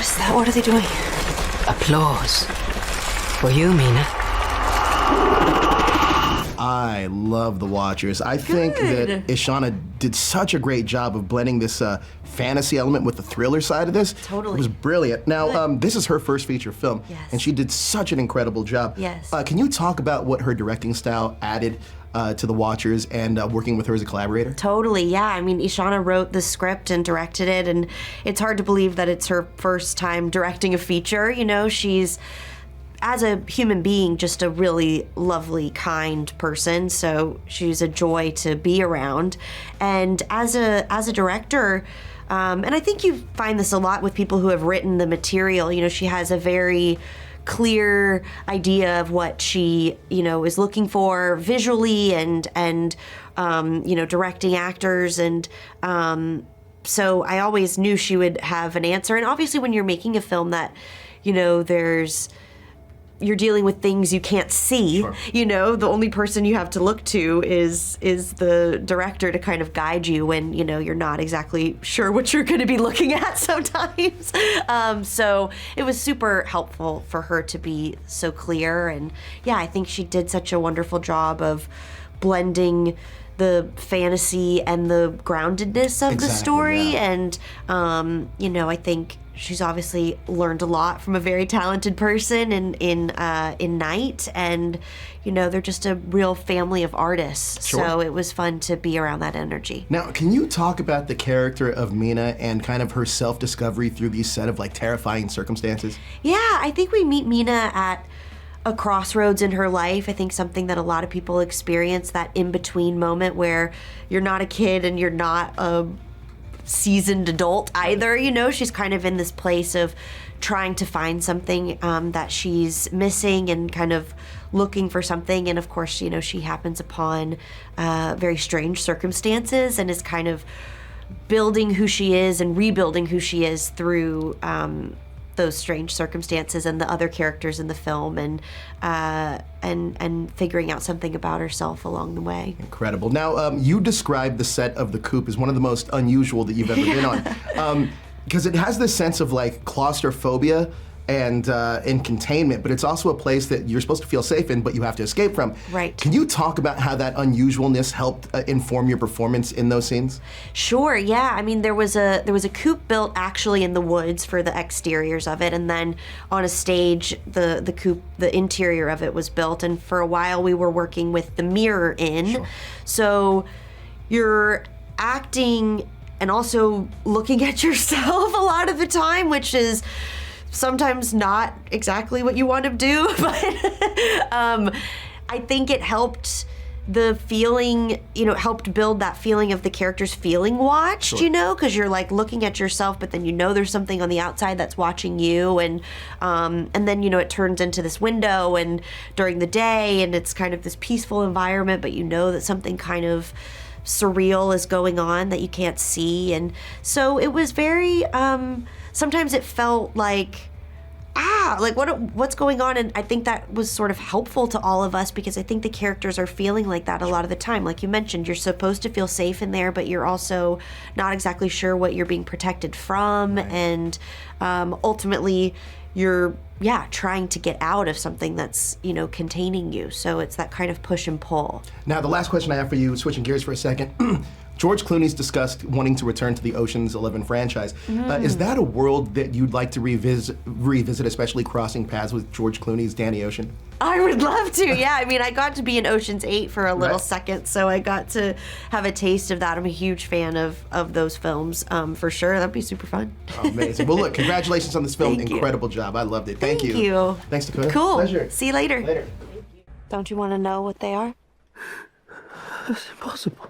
What is that? What are they doing? Applause. For you, Mina. I love The Watchers. I think that Ishana did such a great job of blending this fantasy element with the thriller side of this. Totally. It was brilliant. Now, this is her first feature film, Yes. and she did such an incredible job. Yes. Can you talk about what her directing style added to The Watchers and working with her as a collaborator? Totally, yeah. I mean, Ishana wrote the script and directed it, and it's hard to believe that it's her first time directing a feature. You know, she's, as a human being, just a really lovely, kind person. So she's a joy to be around. And as a director, and I think you find this a lot with people who have written the material. You know, she has a very clear idea of what she, you know, is looking for visually and you know, directing actors. And so I always knew she would have an answer. And obviously when you're making a film that, you know, you're dealing with things you can't see. Sure. You know, the only person you have to look to is the director to kind of guide you when, you know, you're not exactly sure what you're going to be looking at sometimes. So it was super helpful for her to be so clear. And yeah, I think she did such a wonderful job of blending the fantasy and the groundedness of the story. Yeah. And, you know, I think she's obviously learned a lot from a very talented person in Night, and you know, they're just a real family of artists. Sure. So it was fun to be around that energy. Now, can you talk about the character of Mina and kind of her self-discovery through these set of like terrifying circumstances? Yeah, I think we meet Mina at a crossroads in her life. I think something that a lot of people experience, that in-between moment where you're not a kid and you're not a seasoned adult either. You know, she's kind of in this place of trying to find something that she's missing and kind of looking for something. And of course, you know, she happens upon very strange circumstances and is kind of building who she is and rebuilding who she is through those strange circumstances and the other characters in the film, and figuring out something about herself along the way. Incredible. Now, you described the set of the Coop as one of the most unusual that you've ever been on, because it has this sense of like claustrophobia and containment, but it's also a place that you're supposed to feel safe in, but you have to escape from. Right. Can you talk about how that unusualness helped inform your performance in those scenes? Sure, yeah. I mean, there was a coop built actually in the woods for the exteriors of it, and then on a stage, the coop, the interior of it was built, and for a while we were working with the mirror in. Sure. So you're acting and also looking at yourself a lot of the time, which is sometimes not exactly what you want to do, but I think it helped the feeling, you know, helped build that feeling of the characters feeling watched. Sure. You know, because you're like looking at yourself, but then you know there's something on the outside that's watching you, and then, you know, it turns into this window and during the day, and it's kind of this peaceful environment, but you know that something kind of surreal is going on that you can't see. And so it was very, sometimes it felt like, like what's going on? And I think that was sort of helpful to all of us, because I think the characters are feeling like that a lot of the time. Like you mentioned, you're supposed to feel safe in there, but you're also not exactly sure what you're being protected from. Right. And ultimately you're, trying to get out of something that's, you know, containing you. So it's that kind of push and pull. Now, the last question I have for you, switching gears for a second. George Clooney's discussed wanting to return to the Ocean's 11 franchise. Is that a world that you'd like to revisit, especially crossing paths with George Clooney's Danny Ocean? I would love to, yeah. I mean, I got to be in Ocean's 8 for a little second, so I got to have a taste of that. I'm a huge fan of those films, for sure. That'd be super fun. Oh, amazing. Well, look, congratulations on this film. Thank Incredible job. I loved it. Thank you. Thank you. Thanks, Dakota. Cool. Pleasure. See you later. Later. Don't you want to know what they are? It's impossible.